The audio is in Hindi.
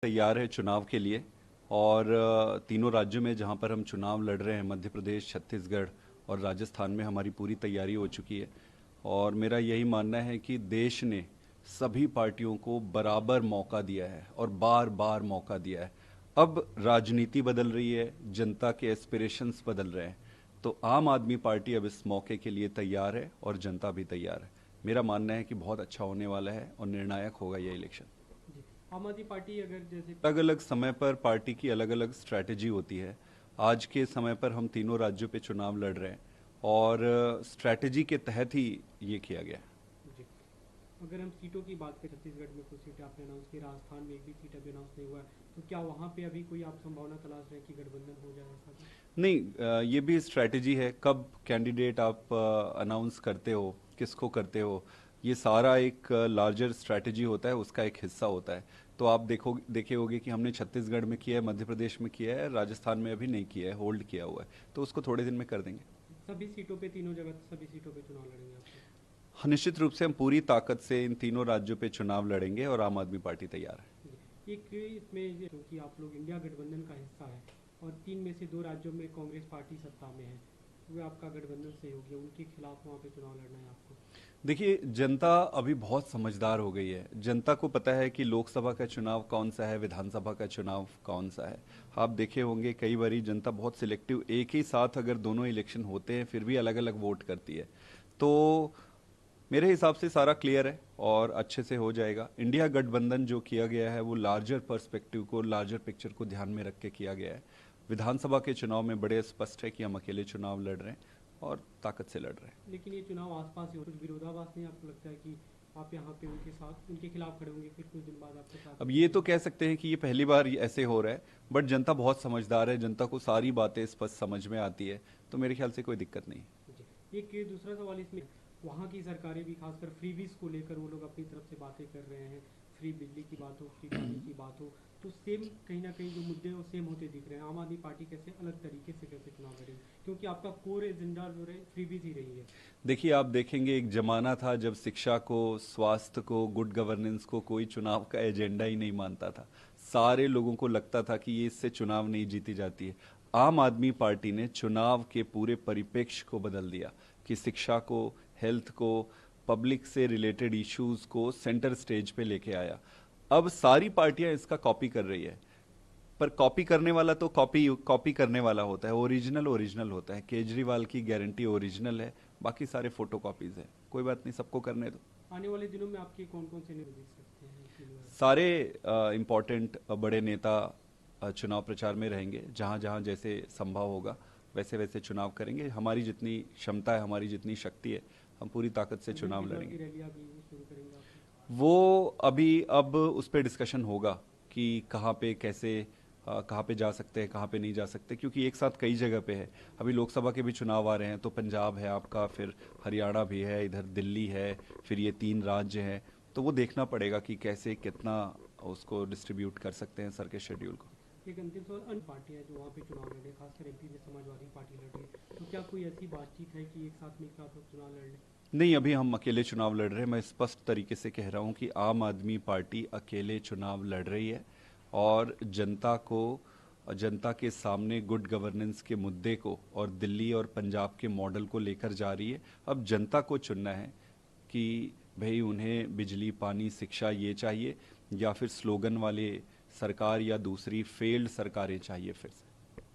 तैयार है चुनाव के लिए। और तीनों राज्यों में जहां पर हम चुनाव लड़ रहे हैं, मध्य प्रदेश, छत्तीसगढ़ और राजस्थान में हमारी पूरी तैयारी हो चुकी है। और मेरा यही मानना है कि देश ने सभी पार्टियों को बराबर मौका दिया है और बार बार मौका दिया है। अब राजनीति बदल रही है, जनता के एस्पिरेशंस बदल रहे हैं। तो आम आदमी पार्टी अब इस मौके के लिए तैयार है और जनता भी तैयार है। मेरा मानना है कि बहुत अच्छा होने वाला है और निर्णायक होगा यह इलेक्शन। जी। आम आदमी पार्टी अगर जैसे अलग अलग समय पर पार्टी की अलग अलग स्ट्रैटेजी होती है। आज के समय पर हम तीनों राज्यों पे चुनाव लड़ रहे हैं और स्ट्रैटेजी के तहत ही ये किया गया है। जी, अगर हम सीटों की बात करें, छत्तीसगढ़ में कुछ सीटें आपने अनाउंस की, राजस्थान में एक भी सीट अभी अनाउंस नहीं हुआ है, तो क्या वहाँ पे अभी कोई आप संभावना तलाश रहे हैं कि गठबंधन हो जाए ऐसा भी? नहीं, ये भी स्ट्रैटेजी है। कब कैंडिडेट आप अनाउंस करते हो, किसको करते हो, ये सारा एक लार्जर स्ट्रैटेजी होता है, उसका एक हिस्सा होता है। तो आप देखे होगे कि हमने छत्तीसगढ़ में किया है, मध्य प्रदेश में किया है, राजस्थान में अभी नहीं किया है, होल्ड किया हुआ है। तो उसको थोड़े दिन में कर देंगे। सभी सीटों पे, तीनों जगह सभी सीटों पे चुनाव लड़ेंगे आपको? हाँ, निश्चित रूप से हम पूरी ताकत से इन तीनों राज्यों पे चुनाव लड़ेंगे और आम आदमी पार्टी तैयार है। जी। एक इसमें क्योंकि आप लोग इंडिया गठबंधन का हिस्सा है और तीन में से दो राज्यों में कांग्रेस पार्टी सत्ता में है, वो आपका गठबंधन सहयोगी है, उनके खिलाफ वहाँ पे चुनाव लड़ना है आपको? देखिए, जनता अभी बहुत समझदार हो गई है। जनता को पता है कि लोकसभा का चुनाव कौन सा है, विधानसभा का चुनाव कौन सा है। आप देखे होंगे कई बारी जनता बहुत सिलेक्टिव, एक ही साथ अगर दोनों इलेक्शन होते हैं फिर भी अलग अलग वोट करती है। तो मेरे हिसाब से सारा क्लियर है और अच्छे से हो जाएगा। इंडिया गठबंधन जो किया गया है वो लार्जर पर्सपेक्टिव को, लार्जर पिक्चर को ध्यान में रख के किया गया है। विधानसभा के चुनाव में बड़े स्पष्ट है कि हम अकेले चुनाव लड़ रहे हैं और ताकत से लड़ रहे हैं। लेकिन ये चुनाव आसपास ही हो, कुछ विरोधाभास नहीं आपको लगता है कि आप यहाँ पे उनके साथ, उनके खिलाफ खड़े होंगे, फिर कुछ दिन बाद आपके साथ अब में ये खड़े तो होंगे? कह सकते हैं कि ये पहली बार ये ऐसे हो रहा है, बट जनता बहुत समझदार है, जनता को सारी बातें स्पष्ट समझ में आती है। तो मेरे ख्याल से कोई दिक्कत नहीं। जी। एक ये दूसरा सवाल इसमें, वहाँ की सरकारें भी खासकर फ्रीबीज को लेकर वो लोग अपनी तरफ से बातें कर रहे हैं, फ्री बिजली की बात हो, फ्री पानी की बात हो, तो सेम कहीं ना कहीं जो मुद्दे हैं वो सेम होते दिख रहे हैं। आम आदमी पार्टी कैसे अलग तरीके से कैसे चुनाव लड़ेगी, क्योंकि आपका कोर एजेंडा जो रहे फ्रीबीज ही रही है? देखिए, आप देखेंगे एक जमाना था जब शिक्षा को, स्वास्थ्य को, गुड गवर्नेंस को कोई चुनाव का एजेंडा ही नहीं मानता था। सारे लोगों को लगता था कि ये इससे चुनाव नहीं जीती जाती है। आम आदमी पार्टी ने चुनाव के पूरे परिप्रेक्ष्य को बदल दिया कि शिक्षा को, हेल्थ को, पब्लिक से रिलेटेड इश्यूज को सेंटर स्टेज पे लेके आया। अब सारी पार्टियां इसका कॉपी कर रही है, पर कॉपी करने वाला तो कॉपी कॉपी करने वाला होता है, ओरिजिनल ओरिजिनल होता है। केजरीवाल की गारंटी ओरिजिनल है, बाकी सारे फोटो कॉपीज है। कोई बात नहीं, सबको करने दो। आने वाले दिनों में आपके कौन कौन से निर्णय दिख सकते हैं तीन बार? सारे इम्पोर्टेंट बड़े नेता चुनाव प्रचार में रहेंगे। जहां जहां जैसे संभव होगा वैसे वैसे चुनाव करेंगे। हमारी जितनी क्षमता है, हमारी जितनी शक्ति है, हम पूरी ताकत से जन चुनाव किशोर की लड़ेंगे। रैलियाँ भी शुरू करेंगे आप? वो अभी अब उस पर डिस्कशन होगा कि कहाँ पे कैसे, कहाँ पे जा सकते हैं, कहाँ पे नहीं जा सकते, क्योंकि एक साथ कई जगह पे है। अभी लोकसभा के भी चुनाव आ रहे हैं, तो पंजाब है आपका, फिर हरियाणा भी है, इधर दिल्ली है, फिर ये तीन राज्य हैं। तो वो देखना पड़ेगा कि कैसे कितना उसको डिस्ट्रीब्यूट कर सकते हैं सर के शेड्यूल को। एक अंतिम सवाल, अन्य पार्टियां जो वहाँ पे चुनाव लड़े, खासकर एमपी में समाजवादी पार्टी लड़ रही है, तो क्या कोई ऐसी बातचीत है कि एक साथ मिलकर आप लोग चुनाव लड़ लें? नहीं, अभी हम अकेले चुनाव लड़ रहे हैं। मैं स्पष्ट तरीके से कह रहा हूं कि आम आदमी पार्टी अकेले चुनाव लड़ रही है और जनता को, जनता के सामने गुड गवर्नेंस के मुद्दे को और दिल्ली और पंजाब के मॉडल को लेकर जा रही है। अब जनता को चुनना है कि भाई उन्हें बिजली, पानी, शिक्षा ये चाहिए या फिर स्लोगन वाले सरकार या दूसरी फेल्ड सरकारें चाहिए फिर से।